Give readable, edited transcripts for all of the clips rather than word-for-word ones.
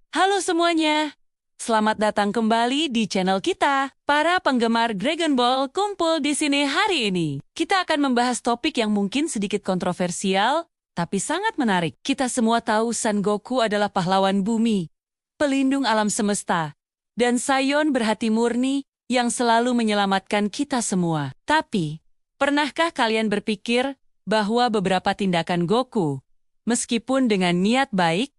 Halo semuanya, selamat datang kembali di channel kita. Para penggemar Dragon Ball kumpul di sini hari ini. Kita akan membahas topik yang mungkin sedikit kontroversial, tapi sangat menarik. Kita semua tahu Son Goku adalah pahlawan bumi, pelindung alam semesta, dan Saiyan berhati murni yang selalu menyelamatkan kita semua. Tapi, pernahkah kalian berpikir bahwa beberapa tindakan Goku, meskipun dengan niat baik,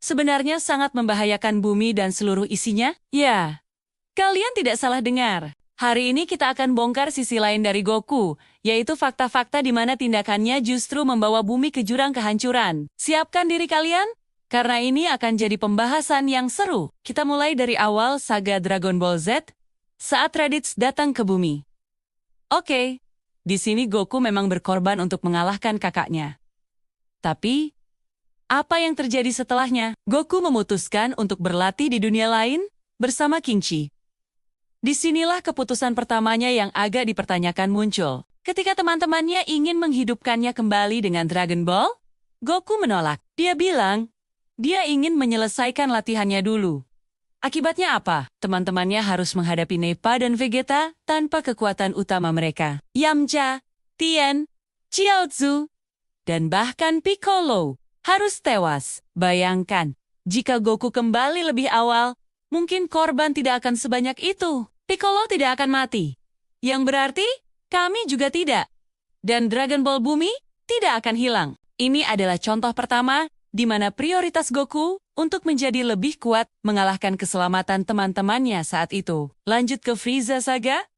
sebenarnya sangat membahayakan bumi dan seluruh isinya? Ya, kalian tidak salah dengar. Hari ini kita akan bongkar sisi lain dari Goku, yaitu fakta-fakta di mana tindakannya justru membawa bumi ke jurang kehancuran. Siapkan diri kalian, karena ini akan jadi pembahasan yang seru. Kita mulai dari awal saga Dragon Ball Z, saat Raditz datang ke bumi. Oke, di sini Goku memang berkorban untuk mengalahkan kakaknya. Tapi, apa yang terjadi setelahnya? Goku memutuskan untuk berlatih di dunia lain bersama King Chi. Disinilah keputusan pertamanya yang agak dipertanyakan muncul. Ketika teman-temannya ingin menghidupkannya kembali dengan Dragon Ball, Goku menolak. Dia bilang, dia ingin menyelesaikan latihannya dulu. Akibatnya apa? Teman-temannya harus menghadapi Nappa dan Vegeta tanpa kekuatan utama mereka. Yamcha, Tien, Chiaotzu, dan bahkan Piccolo harus tewas. Bayangkan, jika Goku kembali lebih awal, mungkin korban tidak akan sebanyak itu. Piccolo tidak akan mati. Yang berarti, kami juga tidak. Dan Dragon Ball Bumi tidak akan hilang. Ini adalah contoh pertama di mana prioritas Goku untuk menjadi lebih kuat mengalahkan keselamatan teman-temannya saat itu. Lanjut ke Frieza Saga.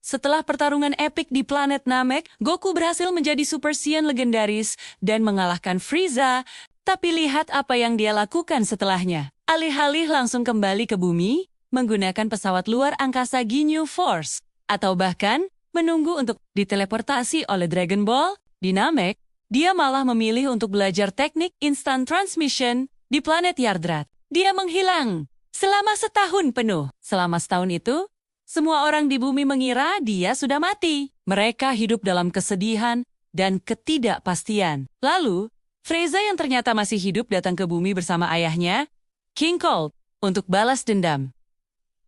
Setelah pertarungan epik di planet Namek, Goku berhasil menjadi Super Saiyan legendaris dan mengalahkan Frieza. Tapi lihat apa yang dia lakukan setelahnya. Alih-alih langsung kembali ke bumi, menggunakan pesawat luar angkasa Ginyu Force, atau bahkan menunggu untuk diteleportasi oleh Dragon Ball di Namek, dia malah memilih untuk belajar teknik instant transmission di planet Yardrat. Dia menghilang selama setahun penuh. Selama setahun itu, semua orang di bumi mengira dia sudah mati. Mereka hidup dalam kesedihan dan ketidakpastian. Lalu, Frieza yang ternyata masih hidup datang ke bumi bersama ayahnya, King Cold, untuk balas dendam.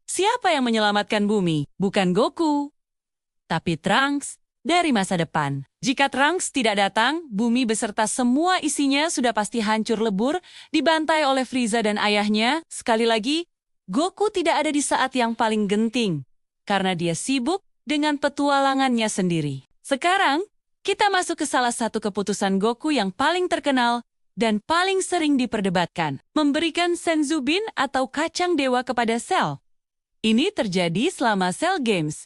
Siapa yang menyelamatkan bumi? Bukan Goku, tapi Trunks dari masa depan. Jika Trunks tidak datang, bumi beserta semua isinya sudah pasti hancur lebur, dibantai oleh Frieza dan ayahnya. Sekali lagi, Goku tidak ada di saat yang paling genting, karena dia sibuk dengan petualangannya sendiri. Sekarang, kita masuk ke salah satu keputusan Goku yang paling terkenal dan paling sering diperdebatkan, memberikan Senzubin atau kacang dewa kepada Cell. Ini terjadi selama Cell Games.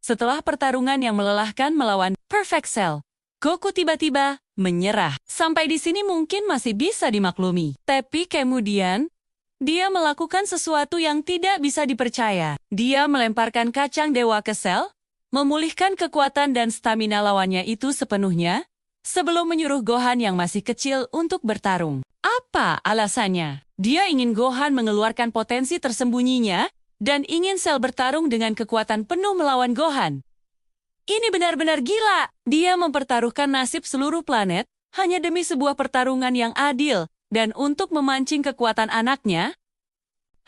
Setelah pertarungan yang melelahkan melawan Perfect Cell, Goku tiba-tiba menyerah. Sampai di sini mungkin masih bisa dimaklumi. Tapi kemudian, dia melakukan sesuatu yang tidak bisa dipercaya. Dia melemparkan kacang dewa ke Cell, memulihkan kekuatan dan stamina lawannya itu sepenuhnya, sebelum menyuruh Gohan yang masih kecil untuk bertarung. Apa alasannya? Dia ingin Gohan mengeluarkan potensi tersembunyinya, dan ingin Cell bertarung dengan kekuatan penuh melawan Gohan. Ini benar-benar gila! Dia mempertaruhkan nasib seluruh planet, hanya demi sebuah pertarungan yang adil, dan untuk memancing kekuatan anaknya.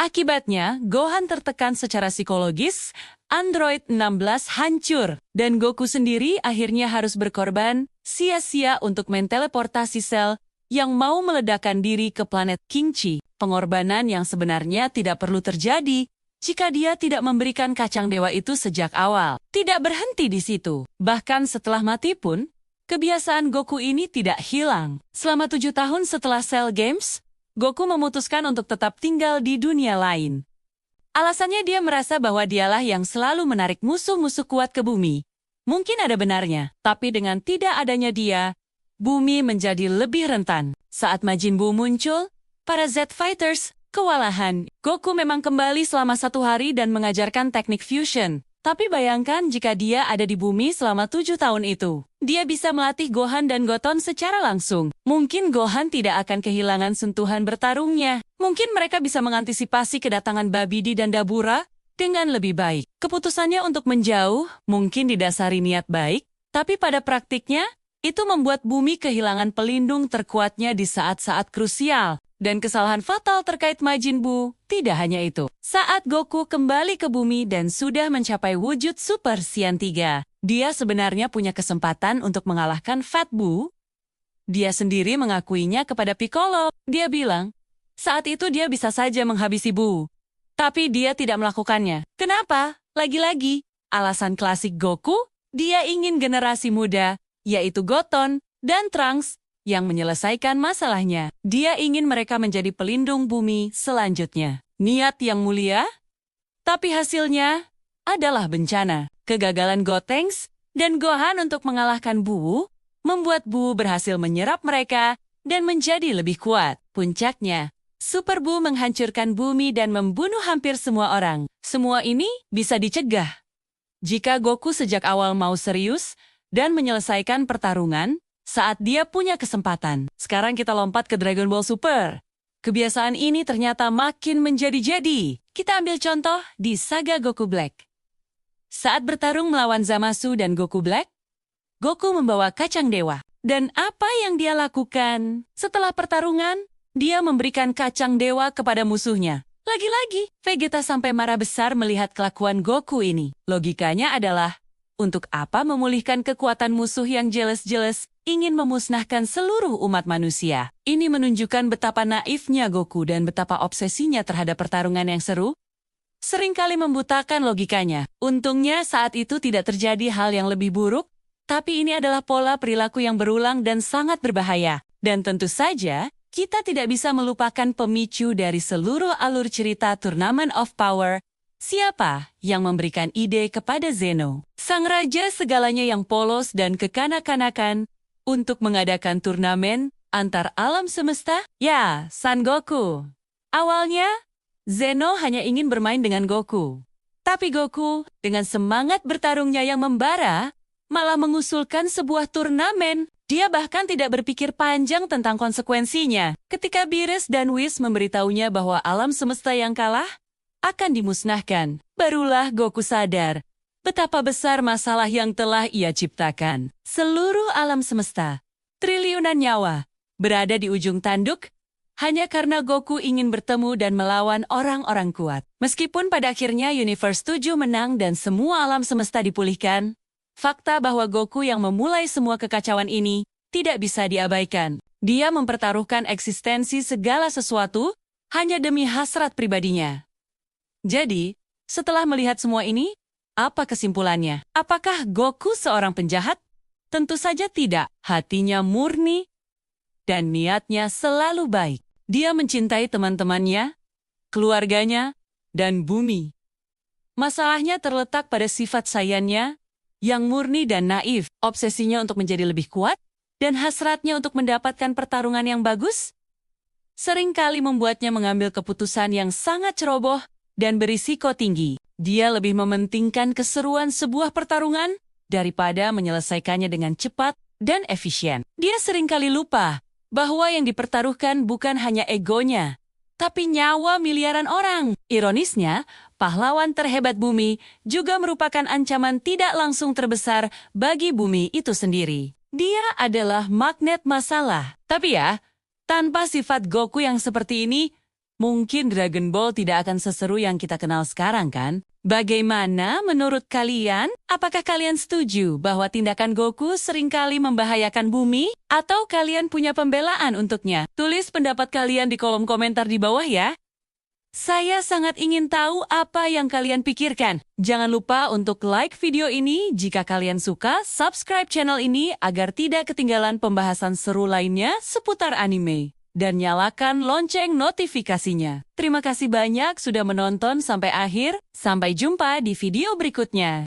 Akibatnya, Gohan tertekan secara psikologis, Android 16 hancur, dan Goku sendiri akhirnya harus berkorban, sia-sia untuk menteleportasi Cell yang mau meledakkan diri ke planet King Chi. Pengorbanan yang sebenarnya tidak perlu terjadi jika dia tidak memberikan kacang dewa itu sejak awal. Tidak berhenti di situ. Bahkan setelah mati pun, kebiasaan Goku ini tidak hilang. Selama 7 tahun setelah Cell Games, Goku memutuskan untuk tetap tinggal di dunia lain. Alasannya dia merasa bahwa dialah yang selalu menarik musuh-musuh kuat ke bumi. Mungkin ada benarnya, tapi dengan tidak adanya dia, bumi menjadi lebih rentan. Saat Majin Buu muncul, para Z-Fighters kewalahan. Goku memang kembali selama 1 hari dan mengajarkan teknik fusion. Tapi bayangkan jika dia ada di bumi selama 7 tahun itu. Dia bisa melatih Gohan dan Goton secara langsung. Mungkin Gohan tidak akan kehilangan sentuhan bertarungnya. Mungkin mereka bisa mengantisipasi kedatangan Babidi dan Dabura dengan lebih baik. Keputusannya untuk menjauh mungkin didasari niat baik, tapi pada praktiknya, itu membuat bumi kehilangan pelindung terkuatnya di saat-saat krusial. Dan kesalahan fatal terkait Majin Buu, tidak hanya itu. Saat Goku kembali ke bumi dan sudah mencapai wujud Super Saiyan 3, dia sebenarnya punya kesempatan untuk mengalahkan Fat Buu. Dia sendiri mengakuinya kepada Piccolo. Dia bilang, saat itu dia bisa saja menghabisi Buu. Tapi dia tidak melakukannya. Kenapa? Lagi-lagi, alasan klasik Goku, dia ingin generasi muda, yaitu Goton dan Trunks, yang menyelesaikan masalahnya. Dia ingin mereka menjadi pelindung bumi selanjutnya. Niat yang mulia, tapi hasilnya adalah bencana. Kegagalan Gotenks dan Gohan untuk mengalahkan Buu membuat Buu berhasil menyerap mereka dan menjadi lebih kuat. Puncaknya, Super Buu menghancurkan bumi dan membunuh hampir semua orang. Semua ini bisa dicegah jika Goku sejak awal mau serius dan menyelesaikan pertarungan saat dia punya kesempatan. Sekarang kita lompat ke Dragon Ball Super. Kebiasaan ini ternyata makin menjadi-jadi. Kita ambil contoh di saga Goku Black. Saat bertarung melawan Zamasu dan Goku Black, Goku membawa kacang dewa. Dan apa yang dia lakukan? Setelah pertarungan, dia memberikan kacang dewa kepada musuhnya. Lagi-lagi, Vegeta sampai marah besar melihat kelakuan Goku ini. Logikanya adalah, untuk apa memulihkan kekuatan musuh yang jelas-jelas ingin memusnahkan seluruh umat manusia? Ini menunjukkan betapa naifnya Goku dan betapa obsesinya terhadap pertarungan yang seru seringkali membutakan logikanya. Untungnya saat itu tidak terjadi hal yang lebih buruk, tapi ini adalah pola perilaku yang berulang dan sangat berbahaya. Dan tentu saja, kita tidak bisa melupakan pemicu dari seluruh alur cerita Tournament of Power. Siapa yang memberikan ide kepada Zeno, sang raja segalanya yang polos dan kekanak-kanakan, untuk mengadakan turnamen antar alam semesta? Ya, Son Goku. Awalnya, Zeno hanya ingin bermain dengan Goku. Tapi Goku, dengan semangat bertarungnya yang membara, malah mengusulkan sebuah turnamen. Dia bahkan tidak berpikir panjang tentang konsekuensinya. Ketika Beerus dan Whis memberitahunya bahwa alam semesta yang kalah akan dimusnahkan, barulah Goku sadar betapa besar masalah yang telah ia ciptakan. Seluruh alam semesta, triliunan nyawa, berada di ujung tanduk hanya karena Goku ingin bertemu dan melawan orang-orang kuat. Meskipun pada akhirnya Universe 7 menang dan semua alam semesta dipulihkan, fakta bahwa Goku yang memulai semua kekacauan ini tidak bisa diabaikan. Dia mempertaruhkan eksistensi segala sesuatu hanya demi hasrat pribadinya. Jadi, setelah melihat semua ini, apa kesimpulannya? Apakah Goku seorang penjahat? Tentu saja tidak. Hatinya murni dan niatnya selalu baik. Dia mencintai teman-temannya, keluarganya, dan bumi. Masalahnya terletak pada sifat sayannya yang murni dan naif, obsesinya untuk menjadi lebih kuat, dan hasratnya untuk mendapatkan pertarungan yang bagus, seringkali membuatnya mengambil keputusan yang sangat ceroboh dan berisiko tinggi. Dia lebih mementingkan keseruan sebuah pertarungan daripada menyelesaikannya dengan cepat dan efisien. Dia seringkali lupa bahwa yang dipertaruhkan bukan hanya egonya, tapi nyawa miliaran orang. Ironisnya, pahlawan terhebat bumi juga merupakan ancaman tidak langsung terbesar bagi bumi itu sendiri. Dia adalah magnet masalah. Tapi ya, tanpa sifat Goku yang seperti ini, mungkin Dragon Ball tidak akan seseru yang kita kenal sekarang kan? Bagaimana menurut kalian? Apakah kalian setuju bahwa tindakan Goku seringkali membahayakan bumi? Atau kalian punya pembelaan untuknya? Tulis pendapat kalian di kolom komentar di bawah ya. Saya sangat ingin tahu apa yang kalian pikirkan. Jangan lupa untuk like video ini jika kalian suka, subscribe channel ini agar tidak ketinggalan pembahasan seru lainnya seputar anime. Dan nyalakan lonceng notifikasinya. Terima kasih banyak sudah menonton sampai akhir. Sampai jumpa di video berikutnya.